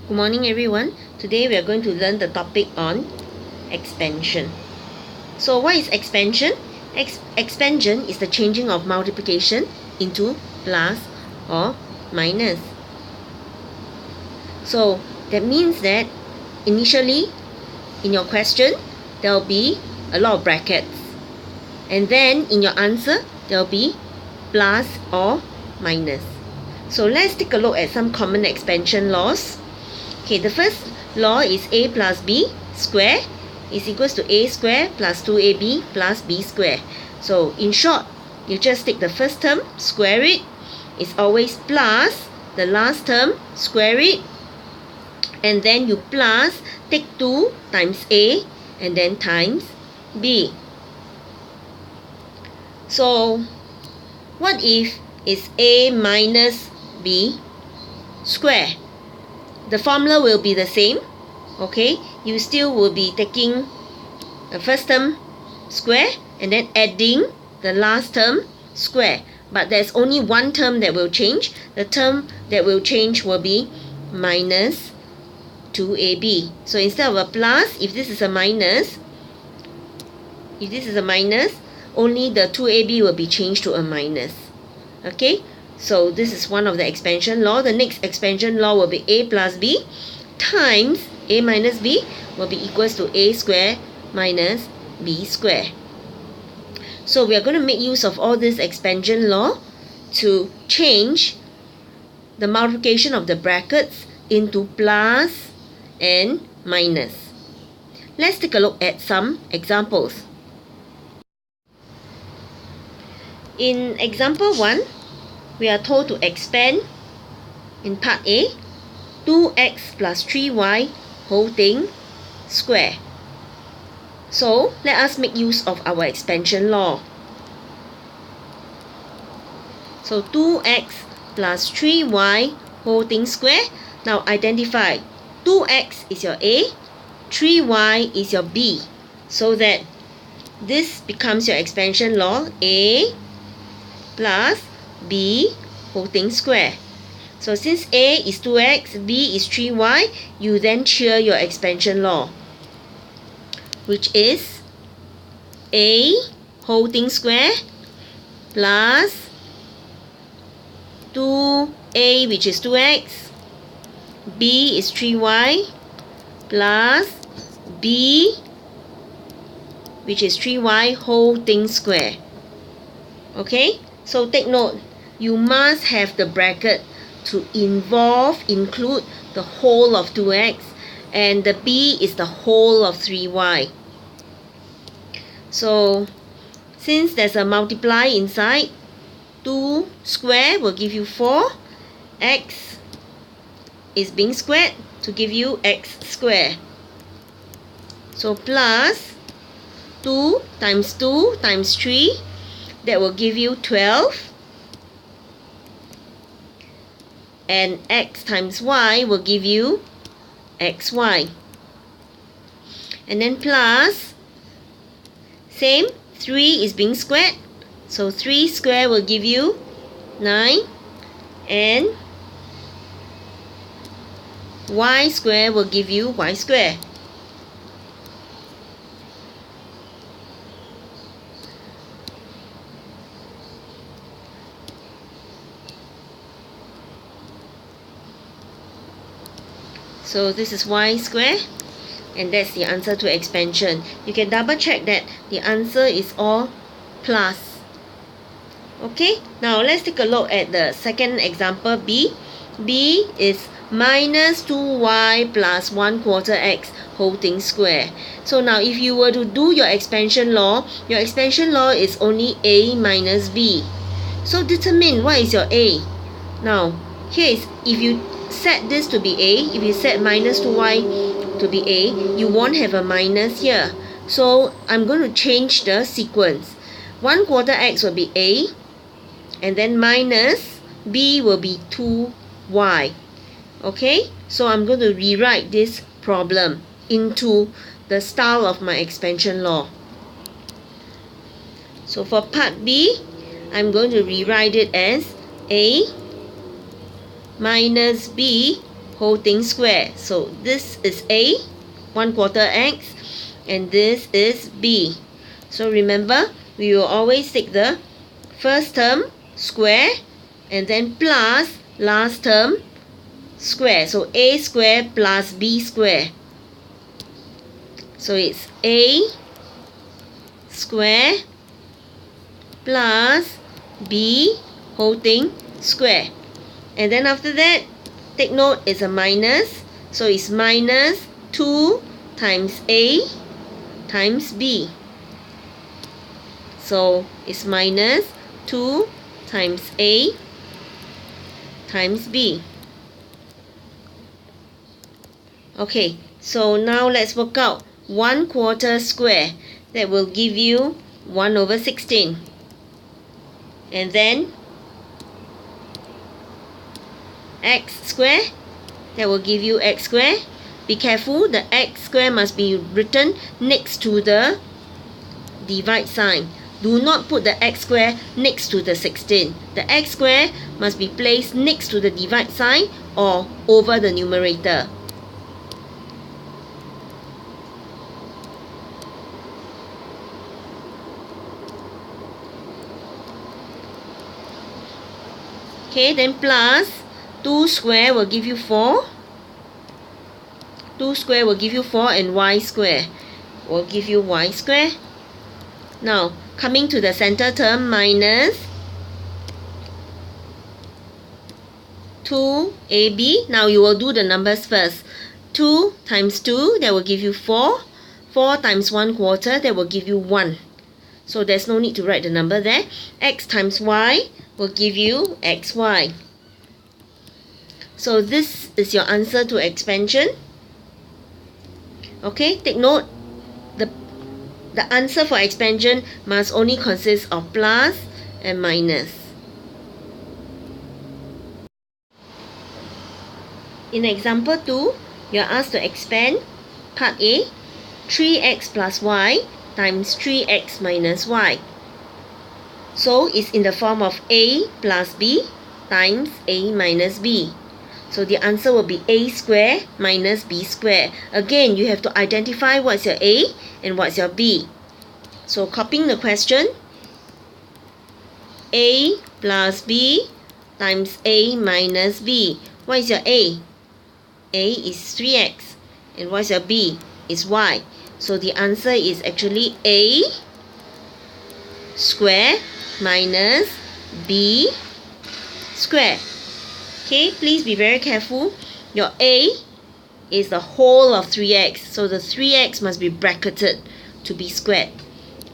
Good morning everyone. Today we are going to learn the topic on expansion. So what is expansion? Expansion is the changing of multiplication into plus or minus. So that means that initially in your question there will be a lot of brackets, and then in your answer there will be plus or minus. So let's take a look at some common expansion laws. Okay, the first law is a plus b square is equals to a square plus 2ab plus b square. So in short, you just take the first term, square it. It's always plus the last term, square it. And then you plus, take 2 times a and then times b. So what if it's a minus b square? The formula will be the same. Okay, you still will be taking the first term square and then adding the last term square, but there's only one term that will change. The term that will change will be minus 2ab. So instead of a plus, if this is a minus, only the 2ab will be changed to a minus. Okay, so this is one of the expansion law. The next expansion law will be a plus b times a minus b will be equals to a square minus b square. So we are going to make use of all this expansion law to change the multiplication of the brackets into plus and minus. Let's take a look at some examples. In example 1, we are told to expand in part A 2x plus 3y whole thing square. So let us make use of our expansion law. So 2x plus 3y whole thing square. Now identify 2x is your A, 3y is your B, so that this becomes your expansion law, A plus b whole thing square. So since a is 2x, b is 3y, you then cheer your expansion law, which is a whole thing square plus 2a, which is 2x, b is 3y, plus b, which is 3y whole thing square. Okay, so take note, you must have the bracket to include the whole of 2x, and the b is the whole of 3y. So since there's a multiply inside, 2 square will give you 4, x is being squared to give you x square. So plus 2 times 2 times 3, that will give you 12, and x times y will give you xy. And then plus, same, 3 is being squared, so 3 square will give you 9, and y square will give you y square. So this is y square, and that's the answer to expansion. You can double check that the answer is all plus. Okay, now let's take a look at the second example, B. B is minus 2y plus 1/4 x whole thing square. So now if you were to do your expansion law is only a minus b. So determine what is your a. Now here is, if you set this to be a, if you set minus 2y to be a, you won't have a minus here. So I'm going to change the sequence. 1/4 x will be a, and then minus b will be 2y. Okay, so I'm going to rewrite this problem into the style of my expansion law. So for part B, I'm going to rewrite it as a minus b whole thing square. So this is A, 1/4 x, and this is B. So remember, we will always take the first term square and then plus last term square. So A square plus B square. So it's A square plus B whole thing square. And then after that, take note, it's a minus. So it's minus 2 times A times B. So it's minus 2 times A times B. Okay, so now let's work out 1/4 square. That will give you 1/16. And then x square, that will give you x square. Be careful, the x square must be written next to the divide sign. Do not put the x square next to the 16. The x square must be placed next to the divide sign or over the numerator. Okay, then plus 2 square will give you 4. 2 square will give you 4, and y square will give you y square. Now, coming to the center term, minus 2ab. Now you will do the numbers first. 2 times 2, that will give you 4. 4 times 1/4, that will give you 1. So there's no need to write the number there. X times y will give you xy. So this is your answer to expansion. Okay, take note, the answer for expansion must only consist of plus and minus. In example 2, you are asked to expand part A, 3x plus y times 3x minus y. So it's in the form of A plus B times A minus B. So the answer will be A square minus B square. Again, you have to identify what's your A and what's your B. So copying the question, A plus B times A minus B. What is your A? A is 3x. And what's your B? Is y. So the answer is actually A square minus B square. Okay, please be very careful. Your A is the whole of 3x. So the 3x must be bracketed to be squared.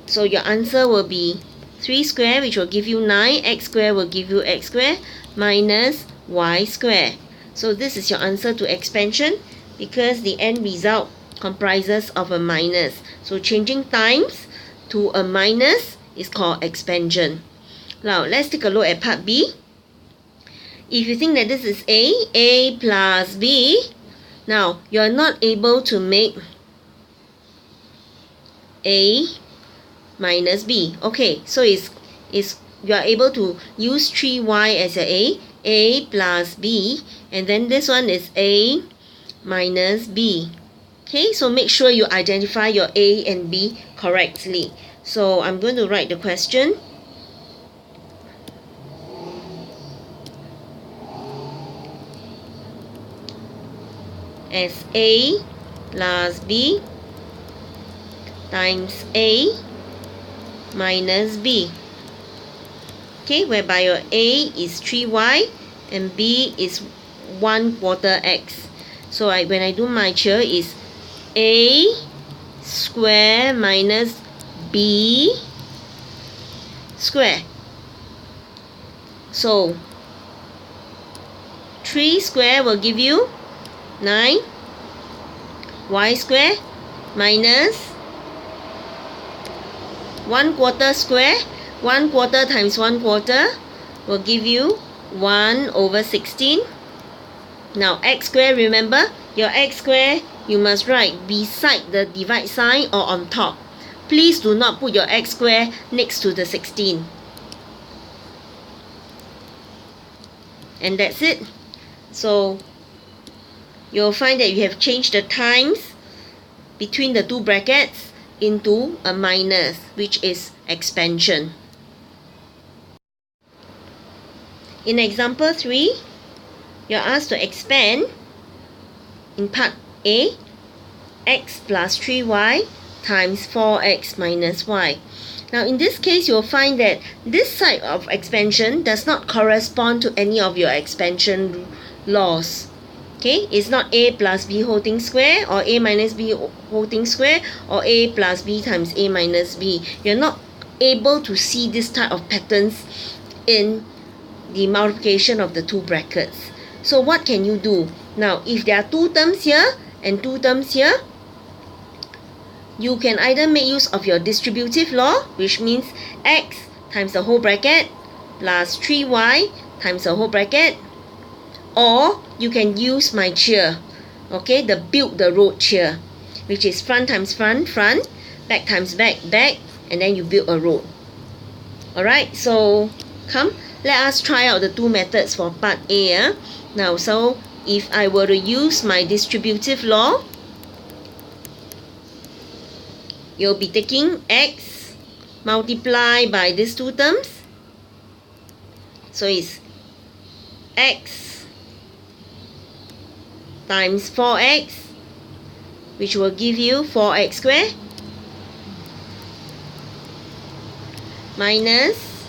So your answer will be 3 square, which will give you 9. X square will give you x square minus y square. So this is your answer to expansion because the end result comprises of a minus. So changing times to a minus is called expansion. Now let's take a look at part B. If you think that this is A plus B, now you're not able to make A minus B. Okay, so you are able to use 3y as A plus B, and then this one is A minus B. Okay, so make sure you identify your A and B correctly. So I'm going to write the question. As A plus B times A minus B. Okay, whereby your A is 3y and B is 1/4 x. So when I do my here is A square minus B square. So 3 square will give you 9. Y square minus 1/4 square. 1/4 times 1/4 will give you 1/16. Now x square, remember your x square you must write beside the divide sign or on top. Please do not put your x square next to the 16. And that's it. So you'll find that you have changed the times between the two brackets into a minus, which is expansion. In example 3, you're asked to expand in part A, x plus 3y times 4x minus y. Now in this case, you'll find that this side of expansion does not correspond to any of your expansion laws. Okay, it's not a plus b whole thing square, or a minus b whole thing square, or a plus b times a minus b. You're not able to see this type of patterns in the multiplication of the two brackets. So what can you do? Now, if there are two terms here and two terms here, you can either make use of your distributive law, which means x times the whole bracket plus 3y times the whole bracket, or you can use my cheer, okay, the build the road cheer, which is front times front, front, back times back, back, and then you build a road. Alright, so come, let us try out the two methods for part A. Now, so if I were to use my distributive law, you'll be taking x multiply by these two terms. So it's x times 4x, which will give you 4x squared, minus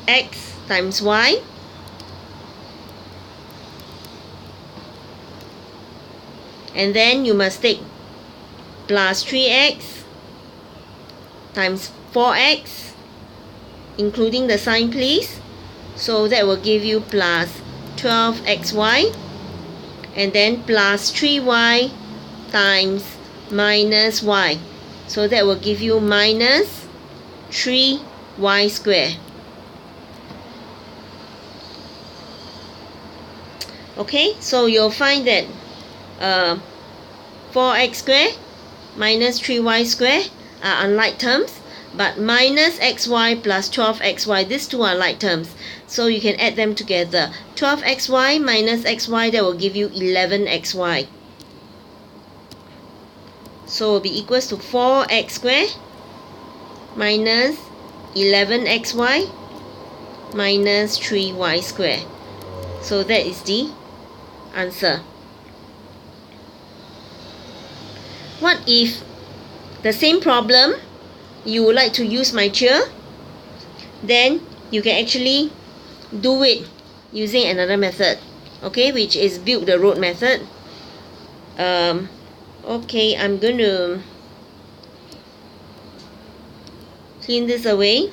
x times y, and then you must take plus 3x times 4x, including the sign please. So that will give you plus 12xy, and then plus 3y times minus y. So that will give you minus 3y squared. Okay, so you'll find that 4x squared minus 3y squared are unlike terms, but minus xy plus 12xy, these two are like terms. So you can add them together. 12xy minus xy, that will give you 11xy. So it will be equals to 4x squared minus 11xy minus 3y squared. So that is the answer. What if the same problem you would like to use my cheer? Then you can actually do it using another method, okay, which is build the road method. Okay, I'm going to clean this away.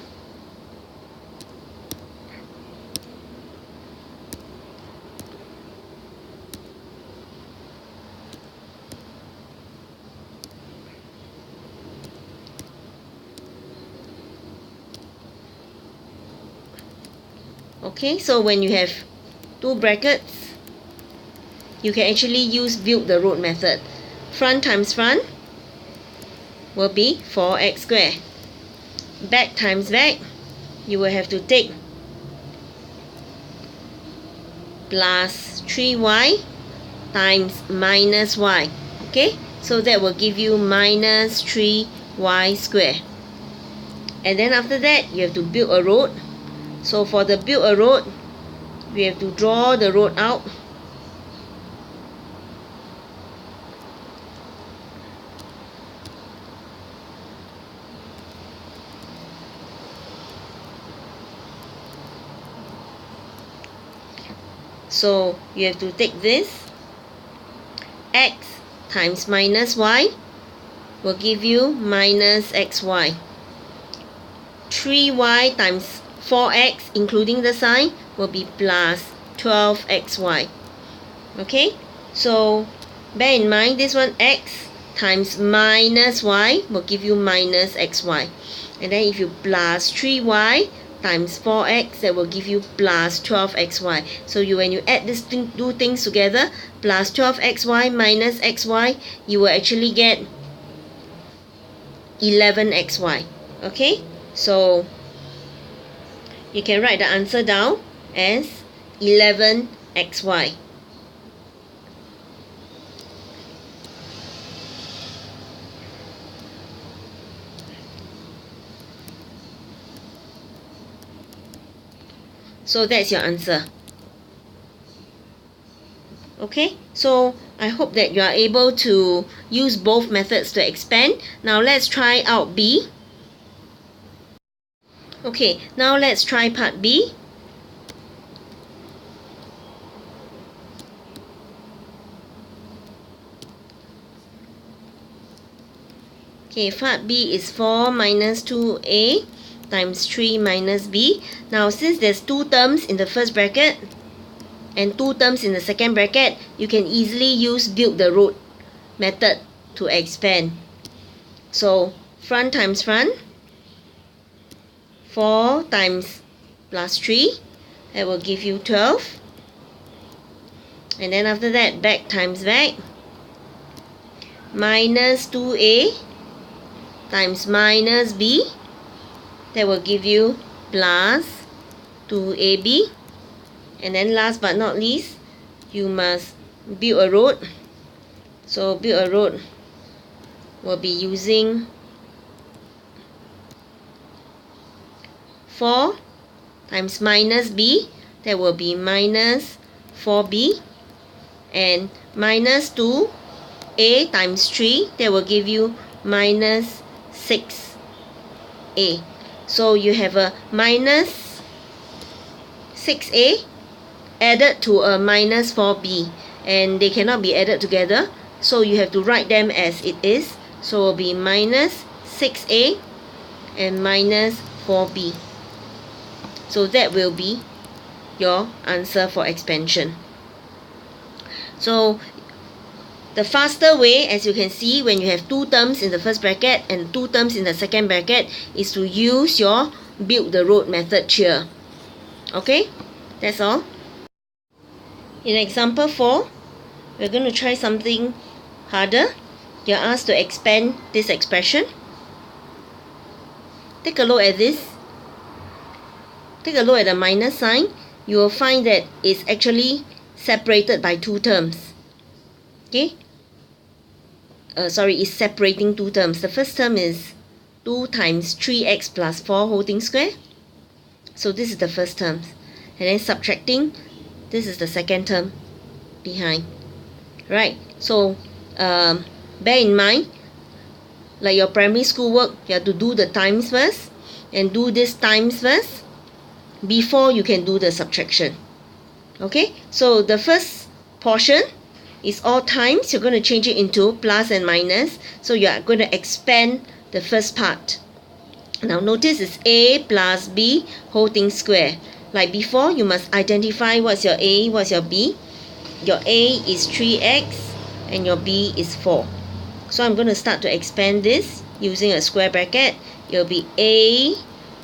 Okay, so when you have two brackets, you can actually use build the road method. Front times front will be 4x squared. Back times back, you will have to take plus 3y times minus y. Okay, so that will give you minus 3y squared. And then after that, you have to build a road. So for the build a road, we have to draw the road out. So you have to take this, x times minus y will give you minus xy. 3y times 4x, including the sign, will be plus 12xy. Okay, so bear in mind this one, x times minus y will give you minus xy. And then if you plus 3y times 4x, that will give you plus 12xy. So when you add these two things together, plus 12xy minus xy, you will actually get 11xy. Okay, so you can write the answer down as 11xy. So that's your answer. Okay, so I hope that you are able to use both methods to expand. Now let's try out B. Okay, now let's try part B. Okay, part B is 4 minus 2a times 3 minus b. Now, since there's two terms in the first bracket and two terms in the second bracket, you can easily use build the root method to expand. So, front times front, 4 times plus 3, that will give you 12. And then after that, back times back, minus 2a times minus b, that will give you plus 2ab. And then last but not least, you must build a root. So build a root will be using 4 times minus b, that will be minus 4b, and minus 2a times 3, that will give you minus 6a. So you have a minus 6a added to a minus 4b, and they cannot be added together, so you have to write them as it is. So it will be minus 6a and minus 4b. So that will be your answer for expansion. So the faster way, as you can see, when you have two terms in the first bracket and two terms in the second bracket, is to use your build the root method here. Okay, that's all. In example 4, we're going to try something harder. You're asked to expand this expression. Take a look at this. Take a look at the minus sign. You will find that it's actually separated by two terms. Okay? It's separating two terms. The first term is 2 times 3x plus 4 whole thing square. So this is the first term. And then subtracting, this is the second term behind. Right? So bear in mind, like your primary school work, you have to do the times first and do this times first before you can do the subtraction. Okay? So the first portion is all times. You're going to change it into plus and minus. So you are going to expand the first part. Now notice it's a plus b whole thing square. Like before, you must identify what's your a, what's your b. Your a is 3x and your b is 4. So I'm going to start to expand this using a square bracket. It will be a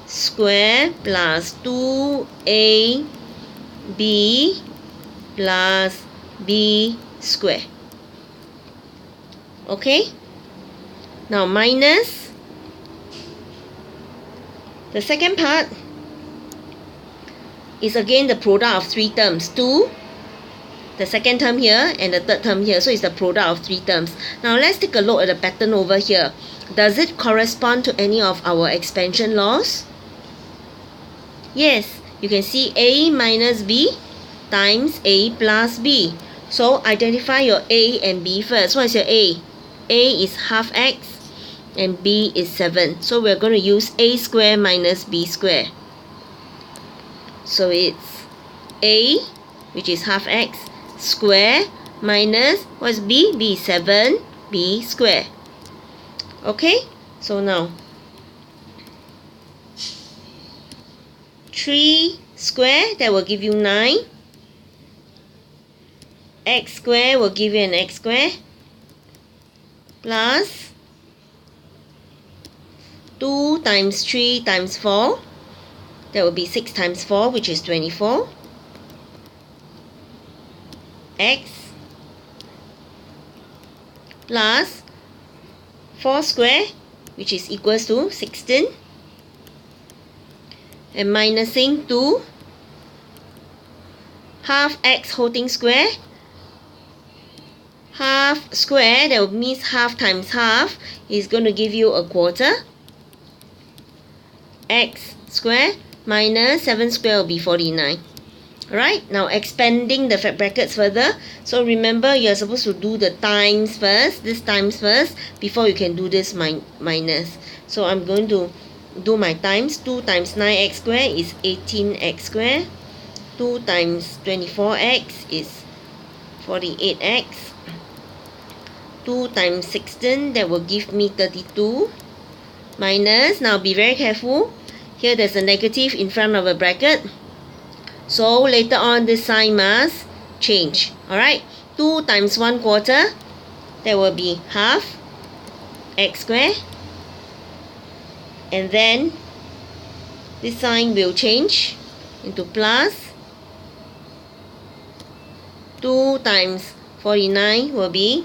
square plus 2ab plus b square. Okay? Now minus the second part is again the product of three terms. 2, the second term here, and the third term here. So it's the product of three terms. Now let's take a look at the pattern over here. Does it correspond to any of our expansion laws? Yes, you can see a minus b times a plus b. So identify your a and b first. What is your a? A is half x and b is 7. So we're going to use a square minus b square. So it's a, which is half x, square minus, what's b? b is 7, b square. Okay, so now 3 square, that will give you 9. X square will give you an x square plus 2 times 3 times 4. That will be 6 times 4, which is 24. X plus 4 square, which is equals to 16. And minusing 2, half x whole thing square. Half square, that means half times half, is going to give you a quarter. X square minus 7 square will be 49. Alright, now expanding the brackets further. So remember, you're supposed to do the times first, this times first, before you can do this minus. So I'm going to do my times. 2 times 9x squared is 18x squared. 2 times 24x is 48x. 2 times 16, that will give me 32. Minus, now be very careful. Here there's a negative in front of a bracket. So later on this sign must change. Alright, 2 times 1/4, that will be half x squared. And then this sign will change into plus. 2 times 49 will be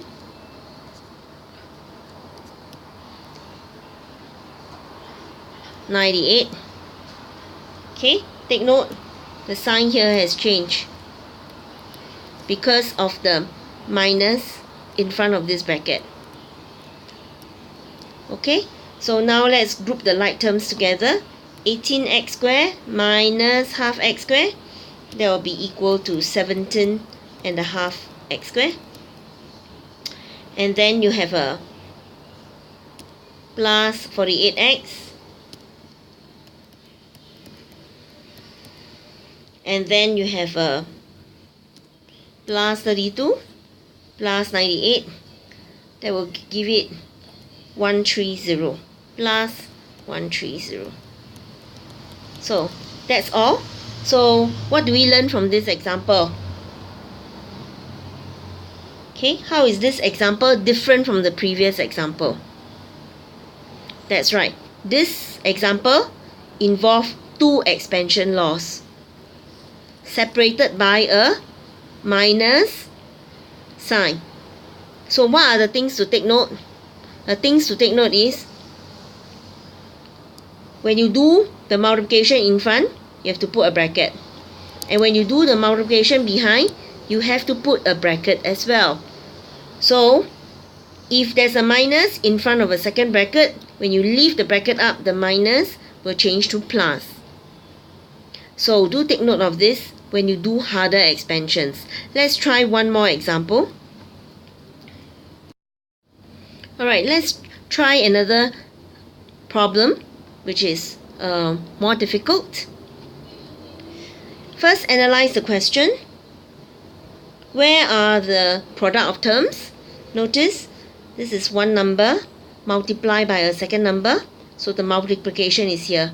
98. Okay, take note, the sign here has changed because of the minus in front of this bracket. Okay, so now let's group the like terms together. 18x squared minus half x squared, that will be equal to 17 and a half x squared. And then you have a plus 48x. And then you have a plus 32 plus 98. That will give it 130 plus 130. So that's all. So what do we learn from this example? Okay, how is this example different from the previous example? That's right. This example involves two expansion laws separated by a minus sign. So what are the things to take note? The things to take note is, when you do the multiplication in front, you have to put a bracket. And when you do the multiplication behind, you have to put a bracket as well. So if there's a minus in front of a second bracket, when you leave the bracket up, the minus will change to plus. So do take note of this when you do harder expansions. Let's try one more example. Alright, let's try another problem which is more difficult. First, analyze the question. Where are the product of terms? Notice this is one number multiplied by a second number. So the multiplication is here.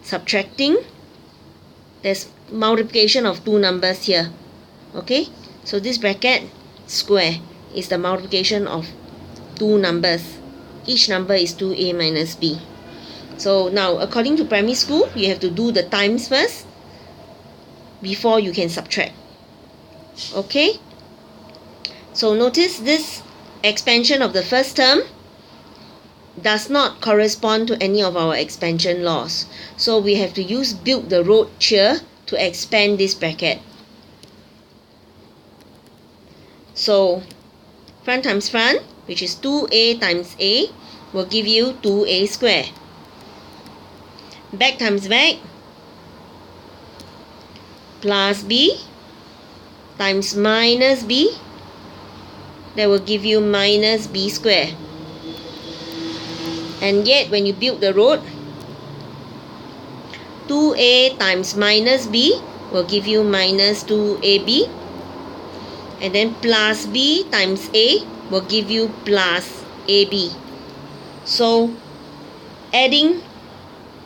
Subtracting, there's multiplication of two numbers here. Okay, so this bracket square is the multiplication of two numbers. Each number is 2a minus b. So now, according to primary school, you have to do the times first before you can subtract. Okay, so notice this expansion of the first term does not correspond to any of our expansion laws. So we have to use build the road here to expand this bracket. So front times front, which is 2a times a, will give you 2a squared. Back times back, plus b times minus b, that will give you minus b squared. And yet when you build the road, 2a times minus b will give you minus 2ab. And then plus b times a will give you plus ab. So adding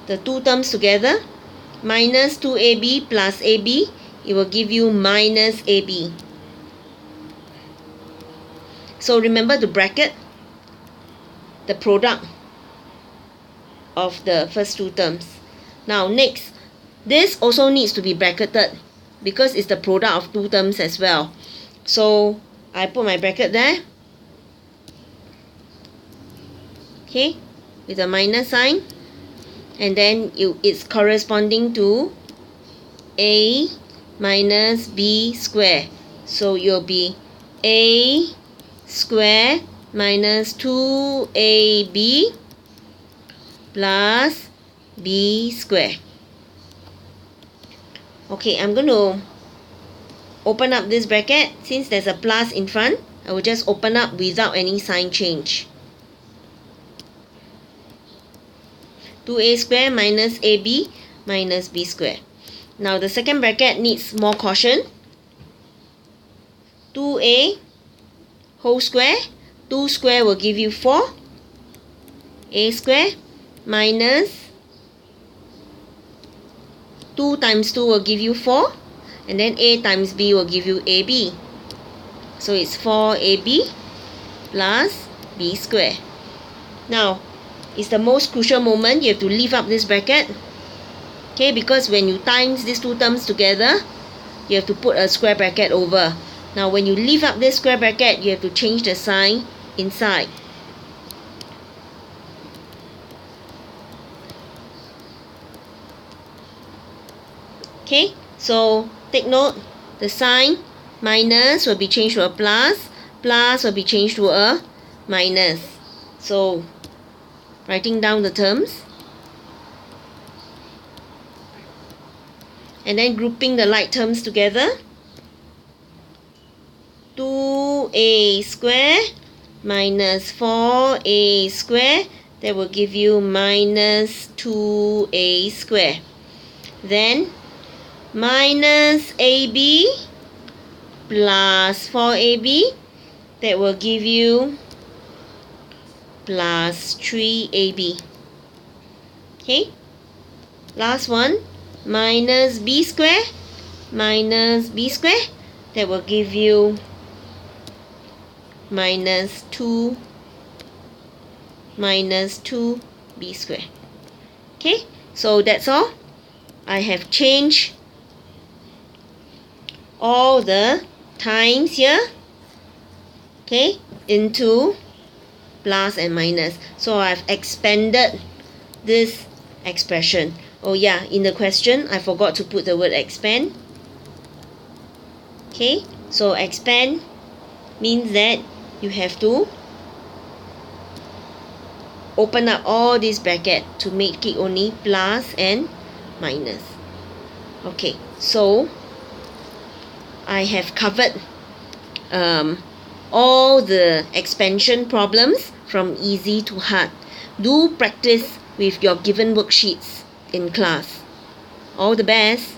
the two terms together, minus 2ab plus ab, it will give you minus ab. So remember to bracket the product of the first two terms. Now next, this also needs to be bracketed because it's the product of two terms as well. So I put my bracket there, okay, with a minus sign, and then it's corresponding to a minus b square. So it will be a square minus 2ab plus b square. Okay, I'm going to open up this bracket. Since there's a plus in front, I will just open up without any sign change. 2a square minus ab minus b square. Now the second bracket needs more caution. 2a whole square, 2 square will give you 4. A square minus 2 times 2 will give you 4. And then a times b will give you ab. So it's 4ab plus b square. Now, it's the most crucial moment. You have to leave up this bracket. Okay, because when you times these two terms together, you have to put a square bracket over. Now, when you leave up this square bracket, you have to change the sign inside. Okay, so take note, the sign minus will be changed to a plus, plus will be changed to a minus. So, writing down the terms. And then grouping the like terms together. 2a square minus 4a square, that will give you minus 2a square. Then minus ab plus 4ab, that will give you plus 3ab. Okay, last one, minus b square minus b square, that will give you minus 2b square. Okay, so that's all. I have changed all the times here, okay, into plus and minus. So I've expanded this expression. Oh yeah, in the question I forgot to put the word expand. Okay, so expand means that you have to open up all this bracket to make it only plus and minus. Okay, so I have covered all the expansion problems from easy to hard. Do practice with your given worksheets in class. All the best.